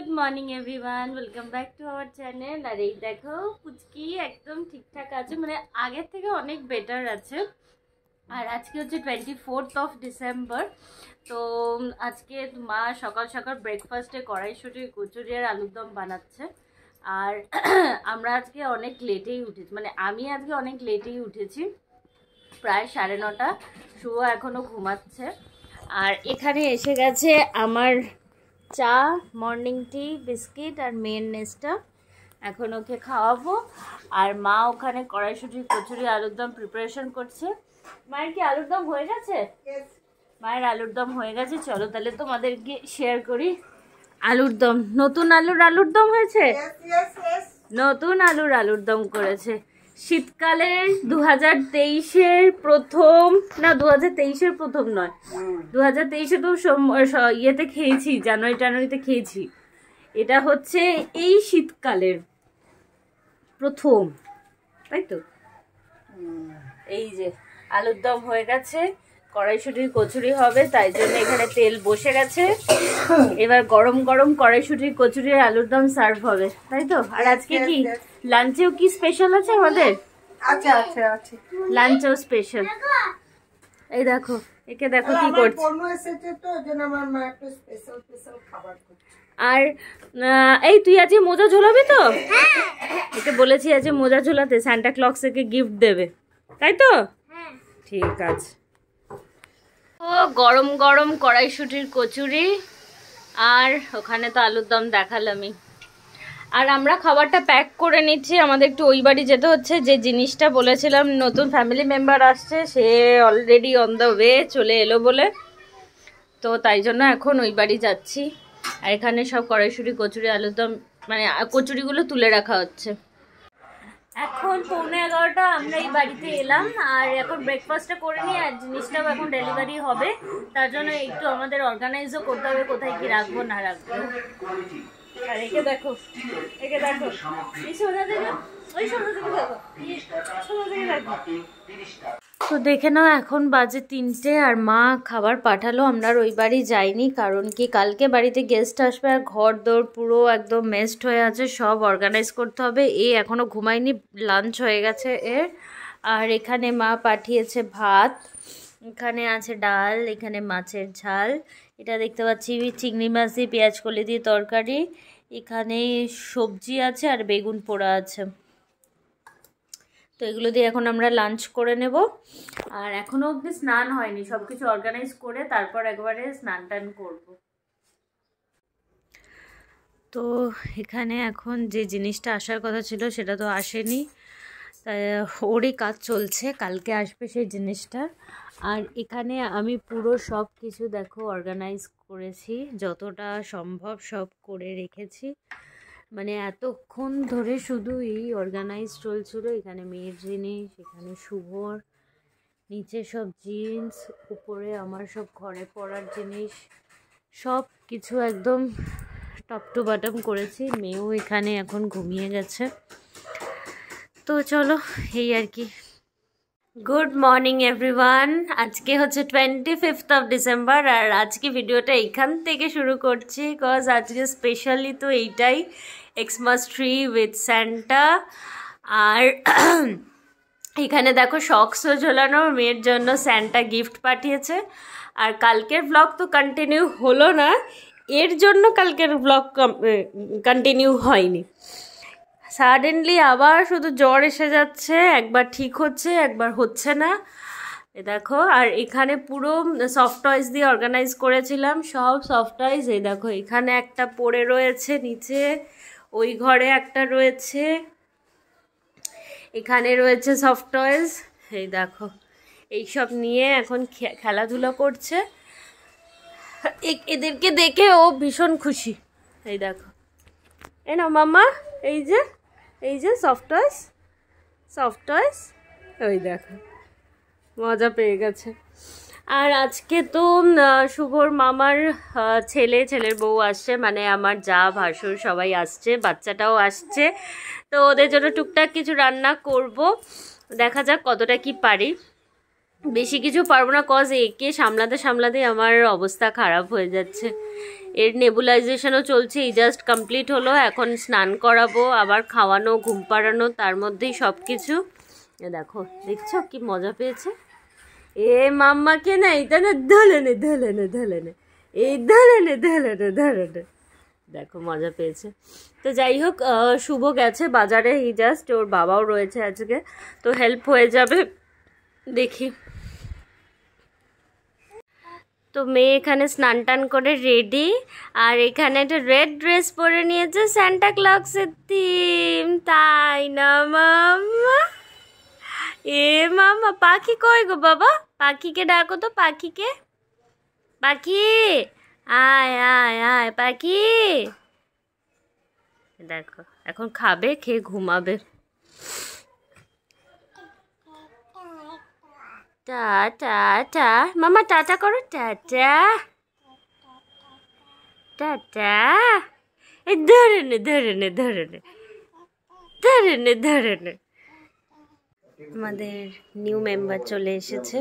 Good morning everyone, welcome back to our channel. আর এই দেখো পুচকি একদম ঠিকঠাক আছে, মানে আগের থেকে অনেক বেটার আছে। আর আজকে হচ্ছে 24th ডিসেম্বর। তো আজকে মা সকাল সকাল ব্রেকফাস্টে কড়াইশুঁটি কচুরি আর আলুর দম বানাচ্ছে। আর আমরা আজকে অনেক লেটেই উঠেছি, মানে আমি আজকে অনেক লেটেই উঠেছি, প্রায় 9:30। শুভ এখনও ঘুমাচ্ছে। আর এখানে এসে গেছে আমার চা, মর্নিং টি, বিস্কিট আর মেয়ের নেস্টা। এখন ওকে খাওয়াবো। আর মা ওখানে কড়াইশুঁটি কচুরি আলুর দম প্রিপারেশন করছে। মায়ের কি আলুর দম হয়ে গেছে? মায়ের আলুর দম হয়ে গেছে। চলো তাহলে তোমাদেরকে শেয়ার করি আলুর দম। নতুন আলুর দম হয়েছে, নতুন আলুর দম করেছে। শীতকালের 2023-এর প্রথম, না 2023-এর প্রথম নয়, 2023-এ তো ইয়েতে খেয়েছি, জানুয়ারিতে খেয়েছি। এটা হচ্ছে এই শীতকালের প্রথম, তাই তো। এই যে আলুর দম হয়ে গেছে, কড়াইশুঁটির কচুরি হবে, তাই জন্য এখানে তেল বসে গেছে। এবার গরম গরম কড়াইশুঁটির কচুরি আর আলুর দম সার্ভ হবে, তাই তো। আর আজকে কি লাঞ্চেও কি স্পেশাল আছে আমাদের? আচ্ছা, লাঞ্চেও স্পেশাল। এই দেখো, একে দেখো কি করছে। আর এই তুই আজকে মোজা ঝোলাবি তো? একে বলেছি আজকে মোজা ঝোলাতে, সান্টা ক্লজ একে গিফট দেবে, তাই তো। ঠিক আছে। ও গরম গরম কড়াইশুঁটির কচুরি, আর ওখানে তো আলুর দম দেখালামই। আর আমরা খাবারটা প্যাক করে নিচ্ছি, আমাদের একটু ওই বাড়ি যেতে হচ্ছে। যে জিনিসটা বলেছিলাম নতুন ফ্যামিলি মেম্বার আসছে, সে অলরেডি অন দ্য ওয়ে চলে এলো বলে, তো তাই জন্য এখন ওই বাড়ি যাচ্ছি। আর এখানে সব কড়াইশুঁটি কচুরি আলুর দম, মানে কচুরিগুলো তুলে রাখা হচ্ছে। এখন 11:15 আমরা এই বাড়িতে এলাম। আর এখন ব্রেকফাস্টটা করে নিই, আর জিনিসটাও এখন ডেলিভারি হবে, তার জন্য একটু আমাদের অর্গানাইজও করতে হবে কোথায় কি রাখবো না রাখবো। আর একে দেখো, এই সোজা থেকে, ওই সোজা থেকে দেখো, সোজা থেকে দেখো। তো দেখে নাও এখন বাজে 3টে, আর মা খাবার পাঠালো। আমরা আর ওই বাড়ি যাইনি, কারণ কি কালকে বাড়িতে গেস্ট আসবে, আর ঘর দৌড় পুরো একদম মেসড হয়ে আছে, সব অর্গানাইজ করতে হবে। এখনও ঘুমায়নি, লাঞ্চ হয়ে গেছে এর। আর এখানে মা পাঠিয়েছে ভাত, এখানে আছে ডাল, এখানে মাছের ঝাল, এটা দেখতে পাচ্ছি চিংড়ি মাছ দিয়ে পেঁয়াজ কলি দিয়ে তরকারি, এখানে সবজি আছে আর বেগুন পোড়া আছে। তো এগুলো দিয়ে এখন আমরা লাঞ্চ করে নেব। আর এখনও অবধি স্নান হয়নি, সব কিছু অর্গানাইজ করে তারপর একবারে স্নান টান করব। তো এখানে এখন যে জিনিসটা আসার কথা ছিল সেটা তো আসেনি, তাই ওরই কাজ চলছে, কালকে আসবে সেই জিনিসটা। আর এখানে আমি পুরো সব কিছু দেখো অর্গানাইজ করেছি, যতটা সম্ভব সব করে রেখেছি। মানে এতক্ষণ ধরে শুধু এই অর্গানাইজ চলছিল। এখানে মেয়ের জিনিস, এখানে শুভর, নিচে সব জিন্স, উপরে আমার সব ঘরে পরার জিনিস, সব কিছু একদম টপ টু বটম করেছি। মেয়েও এখানে এখন ঘুমিয়ে গেছে। তো চলো, এই আর কি। গুড মর্নিং এভরিওয়ান, আজকে হচ্ছে 25th ডিসেম্বর। আর আজকে ভিডিওটা এইখান থেকে শুরু করছি, বিকজ আজকে স্পেশালি তো এইটাই, এক্সমাস ট্রি উইথ স্যান্টা। আর এখানে দেখো শক্সও ঝোলানো, মেয়ের জন্য স্যান্টা গিফট পাঠিয়েছে। আর কালকের ব্লগ তো কন্টিনিউ হলো না, এর জন্য কালকের ব্লগ কন্টিনিউ হয়নি। সাডেনলি আবার শুধু জ্বর এসে যাচ্ছে, একবার ঠিক হচ্ছে একবার হচ্ছে না, এ দেখো। আর এখানে পুরো সফট টয়েস দিয়ে অর্গানাইজ করেছিলাম, সব সফট টয়েস। এই দেখো এখানে একটা পড়ে রয়েছে নিচে, ওই ঘরে একটা রয়েছে, এখানে রয়েছে সফট টয়েস। এই দেখো এইসব নিয়ে এখন খেলাধুলা করছে। এদেরকে দেখে ও ভীষণ খুশি। এই দেখো, এই না মাম্মা, এই যে সফট টয়েস, ওই দেখো মজা পেয়ে গেছে। আর আজকে তো শুভর মামার ছেলের বউ আসছে, মানে আমার যা ভাসুর সবাই আসছে, বাচ্চাটাও আসছে। তো ওদের জন্য টুকটাক কিছু রান্না করব, দেখা যাক কতটা কি পারি। বেশি কিছু পারবো না, কজ একে সামলাতে সামলাতে আমার অবস্থা খারাপ হয়ে যাচ্ছে। এর নেবুলাইজেশনও চলছে, এই জাস্ট কমপ্লিট হলো। এখন স্নান করাবো, আবার খাওয়ানো, ঘুম পাড়ানো, তার মধ্যেই সব কিছু। দেখো, দেখছো কি মজা পেয়েছে? এ মাম্মাকে না এটা না ধলে নে, এই ধলে নে। দেখো মজা পেয়েছে। তো যাই হোক, শুভ গেছে বাজারে, ই জাস্ট, ওর বাবাও রয়েছে আজকে, তো হেল্প হয়ে যাবে দেখি। তো মেয়ে এখানে স্নান টান করে রেডি, আর এখানে একটা রেড ড্রেস পরে নিয়েছে সান্টা ক্লজের থিম, তাই না মাম্মা? এ মাম্মা, পাখি কই গো বাবা? পাখিকে ডাকো তো, পাখিকে। পাখি আয় আয় আয় পাখি। দেখো এখন খাবে, খেয়ে ঘুমাবে। টাটা টা মামা, টাটা করো, টাটা টাটা। এই ধরে নে। আমাদের নিউ মেম্বার চলে এসেছে।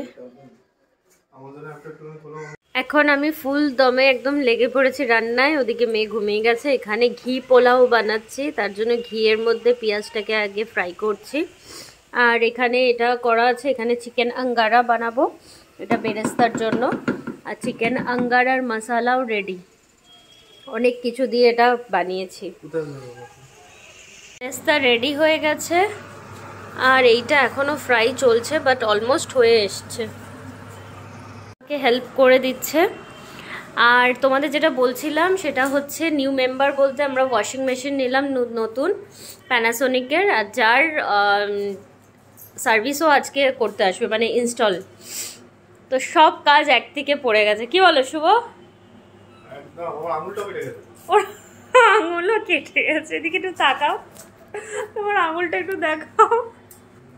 এখন আমি ফুল দমে একদম লেগে পড়েছি রান্নায়। ওদিকে মেয়ে ঘুমিয়ে গেছে। এখানে ঘি পোলাও বানাচ্ছি, তার জন্য ঘিয়ের মধ্যে পেঁয়াজটাকে আগে ফ্রাই করছি। আর এখানে এটা করা আছে, এখানে চিকেন আঙ্গারা বানাবো, এটা বেরেস্তার জন্য। আর চিকেন আঙ্গারার মশালাও রেডি, অনেক কিছু দিয়ে এটা বানিয়েছি। বেরেস্তা রেডি হয়ে গেছে, আর এইটা এখনো ফ্রাই চলছে, বাট অলমোস্ট হয়ে এসছে। হেল্প করে দিচ্ছে। আর তোমাদের যেটা বলছিলাম সেটা হচ্ছে নিউ মেম্বার বলতে আমরা ওয়াশিং মেশিন নিলাম নতুন প্যানাসোনিকের, আর যার সার্ভিসও আজকে করতে আসবে, মানে ইনস্টল। তো সব কাজ এক থেকে পড়ে গেছে। কি বলো শুভ? ওর আঙুলও কেটে গেছে। এদিকে একটু তাকাও, তোমার আঙুলটা একটু দেখাও।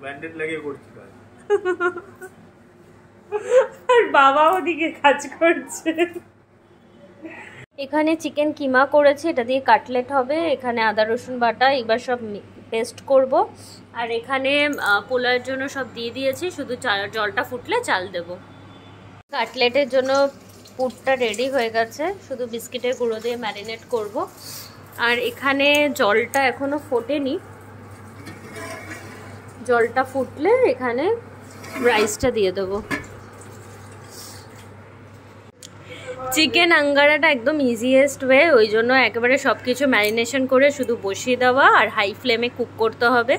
ব্যান্ডেজ লাগিয়ে করছি কাজ। আর বাবা ওদিকে কাজ করছে। এখানে চিকেন কিমা করেছি, এটা দিয়ে কাটলেট হবে। এখানে আদা রসুন বাটা, এবার সব পেস্ট করব। আর এখানে পোলাওয়ের জন্য সব দিয়ে দিয়েছি, শুধু জলটা ফুটলে চাল দেব। কাটলেটের জন্য পুরটা রেডি হয়ে গেছে, শুধু বিস্কিটের গুঁড়ো দিয়ে ম্যারিনেট করব। আর এখানে জলটা এখনো ফোটেনি, জলটা ফুটলে এখানে রাইসটা দিয়ে দেবো। চিকেন আঙ্গারাটা একদম ইজিয়েস্ট ওয়ে, ওই জন্য একেবারে সব কিছু ম্যারিনেশন করে শুধু বসিয়ে দেওয়া, আর হাই ফ্লেমে কুক করতে হবে।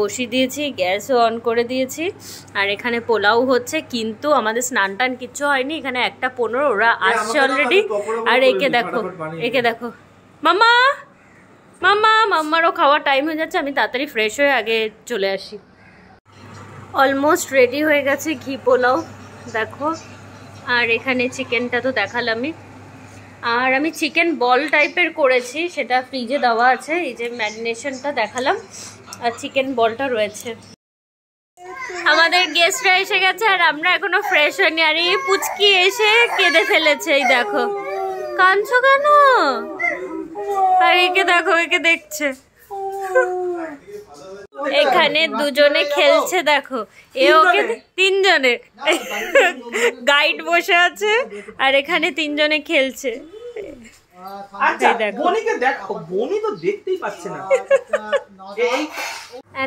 বসিয়ে দিয়েছি, গ্যাসও অন করে দিয়েছি। আর এখানে পোলাও হচ্ছে, কিন্তু আমাদের স্নান টান কিচ্ছু হয়নি। এখানে 1:15 ওরা আসছে অলরেডি। আর একে দেখো মাম্মা, মাম্মারও খাওয়ার টাইম হয়ে যাচ্ছে। আমি তাড়াতাড়ি ফ্রেশ হয়ে আগে চলে আসি। অলমোস্ট রেডি হয়ে গেছে ঘি পোলাও, দেখো। আর এখানে চিকেনটা তো দেখালামই। আর আমি চিকেন বল টাইপের করেছি, সেটা ফ্রিজে দেওয়া আছে। এই যে ম্যারিনেশনটা দেখালাম, আর চিকেন বলটা রয়েছে। আমাদের গেস্টরা এসে গেছে, আর আমরা এখনো ফ্রেশ হইনি। আর এই পুচকি এসে কেঁদে ফেলেছে, এই দেখো। কাঁদছো কেন? আর একে দেখো, একে দেখছে। এখানে দুজনে খেলছে, দেখো। এ ওকে, তিনজনে গাইড বসে আছে, আর এখানে তিনজনে খেলছে।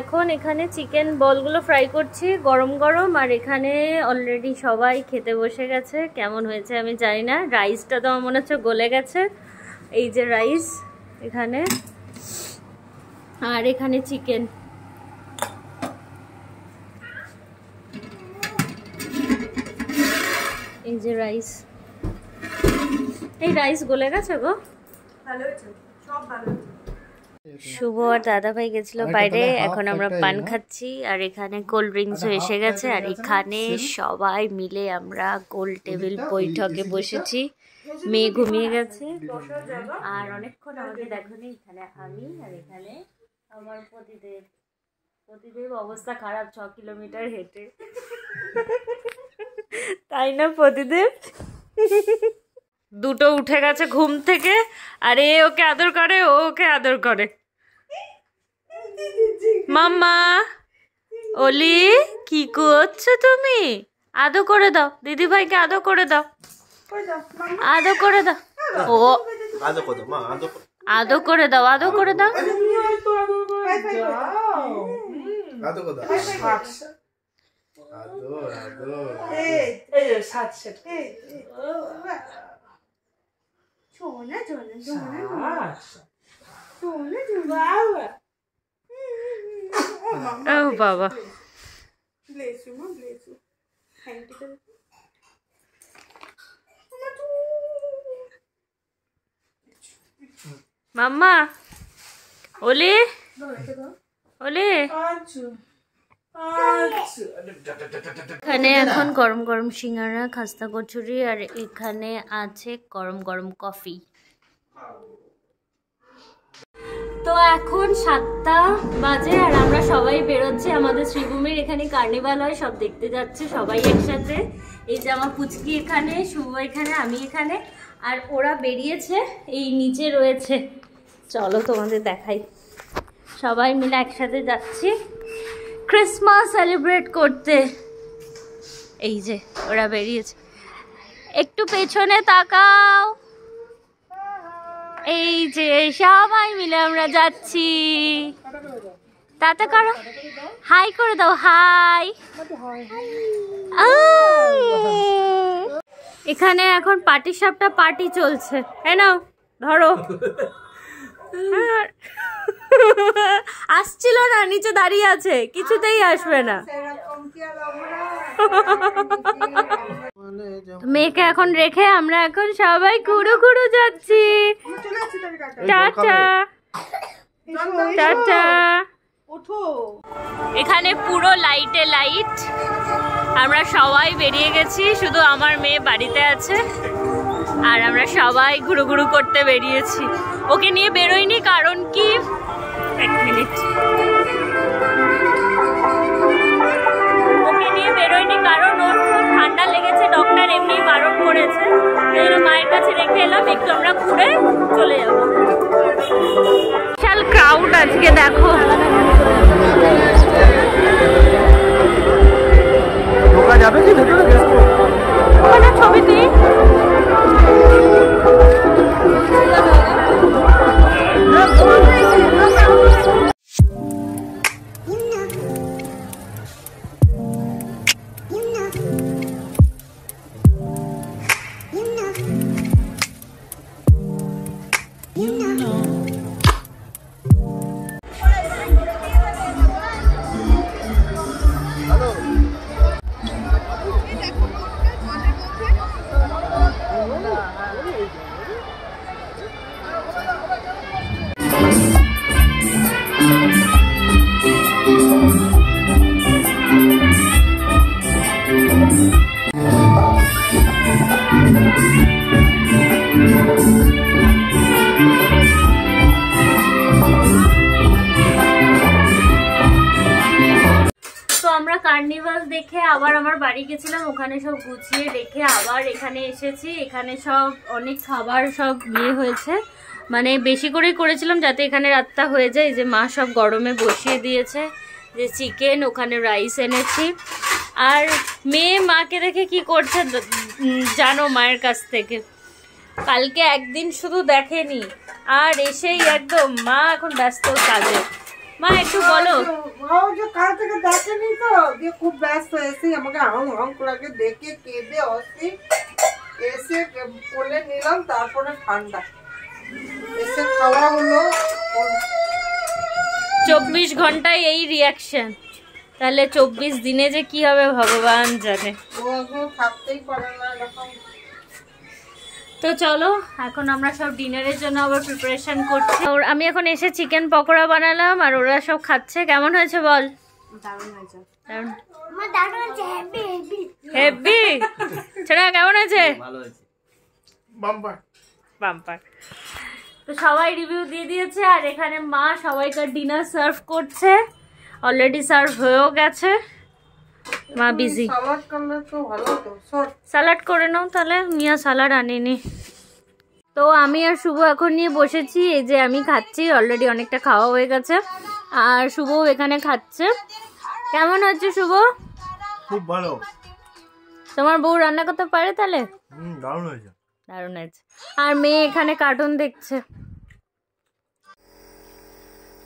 এখন এখানে চিকেন বলগুলো ফ্রাই করছি গরম গরম। আর এখানে অলরেডি সবাই খেতে বসে গেছে। কেমন হয়েছে আমি জানি না, রাইসটা তো আমার মনে হচ্ছে গলে গেছে। এই যে রাইস এখানে, আর এখানে চিকেন। এই যে রাইস, এই রাইস গলে গেছে গো। ভালো হয়েছে, সব ভালো হয়েছে। শুভ আর দাদা ভাই গেছিল বাইরে, এখন আমরা পান খাচ্ছি। আর এখানে কোল্ড ড্রিঙ্কসও এসে গেছে। আর এখানে সবাই মিলে আমরা গোল টেবিল বৈঠকে বসেছি। মেয়ে ঘুমিয়ে গেছে, আর অনেকক্ষণ আমাকে দেখোনি। এখানে আমি, আর এখানে আমার পতিদেব। অবস্থা খারাপ, 6 কিলোমিটার হেঁটে। তাই না পতিদেব? দুটো উঠে গেছে ঘুম থেকে, আর এ ওকে আদর করে, ও ওকে আদর করে। মাম্মা, ওলি কি করছো তুমি? আদো করে দাও, দিদি ভাইকে আদো করে দাও, আদো করে দাও। ও আদো করে দাও মা, আদো করে দাও, আদো করে দাও, আদো করে দাও। আদো আদো এই সাত সেট সোনা সোনা সোনা সোনা বাবা। ও বাবা bless you mom, bless you. Thank you. মাম্মা ওলে ওলে। এখানে এখন গরম গরম সিঙ্গারা, খাস্তা কচুরি, আর এখানে আছে গরম গরম কফি। তো এখন 7টা বাজে আর আমরা সবাই বেরোচ্ছি। আমাদের শ্রীভূমির এখানে কার্নিভাল হয়, সব দেখতে যাচ্ছে সবাই একসাথে। এই যে আমার পুচকি এখানে, শুভ এখানে, আমি এখানে, আর ওরা বেরিয়েছে এই নিচে রয়েছে। চলো তোমাদের দেখাই, সবাই মিলে একসাথে যাচ্ছি ক্রিসমাস সেলিব্রেট করতে। এই যে ওরা বেরিয়েছে, একটু পেছনে তাকাও। এই যে সবাই মিলে আমরা যাচ্ছি। টাটা করো, হাই করে দাও, হাই। এখানে এখন পার্টি সাপটা পার্টি চলছে। হ্যাঁ নাও ধরো। আসছিল না, নিচে দাঁড়িয়ে আছে, কিছুতেই আসবে না। মেয়েকে এখন রেখে আমরা এখন সবাই ঘুরু ঘুরু যাচ্ছি। Tata tata. এখানে পুরো লাইটে লাইট, আমরা সবাই বেরিয়ে গেছি, শুধু আমার মেয়ে বাড়িতে আছে। আর আমরা সবাই ঘুরু ঘুরু করতে বেরিয়েছি। ওকে নিয়ে বেরোইনি, কারণ কি, এক মিনিট, ওকে নিয়ে বেরোইনি কারণ ওর খুব ঠান্ডা লেগেছে, ডক্টর এমনি বারণ করেছে। মায়ের কাছে রেখে এলাম, একটু আমরা ঘুরে চলে যাবো। বিশাল ক্রাউড আজকে দেখো। ওখানে ছবি তুই কার্নিভাল দেখে আবার আমার বাড়ি গেছিলাম, ওখানে সব গুছিয়ে রেখে আবার এখানে এসেছি। এখানে সব অনেক খাবার সব ইয়ে হয়েছে, মানে বেশি করেই করেছিলাম যাতে এখানে রাতটা হয়ে যায়। যে মা সব গরমে বসিয়ে দিয়েছে, যে চিকেন, ওখানে রাইস এনেছি। আর মেয়ে মাকে দেখে কি করছে জানো, মায়ের কাছ থেকে কালকে একদিন শুধু দেখেনি, আর এসেই একদম মা এখন ব্যস্ত কাজে। মা একটু বলো। কাল থেকে দেখেনি তো, দিয়ে খুব ব্যস্ত, এসেই আমাকে হাম করে দেখে কেঁদে অস্থির, এসে কোলে নিলাম, তারপরে ঠান্ডা এসে খাওয়া হলো। 24 ঘন্টায় এই রিয়াকশন, তাহলে 24 দিনে যে কি হবে ভগবান জানে। থাকতেই পারে না এরকম। তো চলো এখন আমরা সব ডিনারের জন্য আবার প্রিপারেশন করছি। আমি এখন এসে চিকেন পকোড়া বানালাম আর ওরা সব খাচ্ছে। কেমন হয়েছে বল? দারুণ হয়েছে। হেভি ছেড়া, কেমন হয়েছে? ভালো হয়েছে, বাম্পার বাম্পার। তো সবাই রিভিউ দিয়ে দিয়েছে আর এখানে মা সবাইকার ডিনার সার্ভ করছে। অলরেডি সার্ভ হয়েও গেছে, মা বিজি। স্যালাড করে নাও তাহলে, মিয়া স্যালাড আনিনি। তো আমি আর শুভ এখন নিয়ে বসেছি, এই যে আমি খাচ্ছি, অলরেডি অনেকটা খাওয়া হয়ে গেছে আর শুভ এখানে খাচ্ছে। কেমন হচ্ছে শুভ? খুব ভালো। তোমার বউ রান্না করতে পারে তাহলে? দারুণ হয়েছে। দারুণ হয়েছে। আর মেয়ে এখানে কার্টুন দেখছে।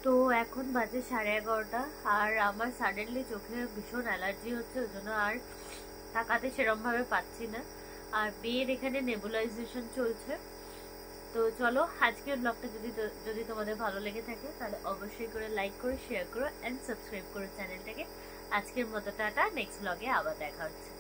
তো এখন বাজে 11:30 আর আমার সাডেনলি চোখে ভীষণ অ্যালার্জি হচ্ছে, ওই জন্য আর তাকাতে সেরকম ভাবে পাচ্ছি না। আর মেয়ের এখানে নেবুলাইজেশন চলছে। তো চলো আজকের ব্লগটা যদি তোমাদের ভালো লেগে থাকে তাহলে অবশ্যই করে লাইক করো, শেয়ার করো এন্ড সাবস্ক্রাইব করো চ্যানেলটাকে। আজকের মতো টাটা, নেক্সট ব্লগে আবার দেখা হচ্ছে।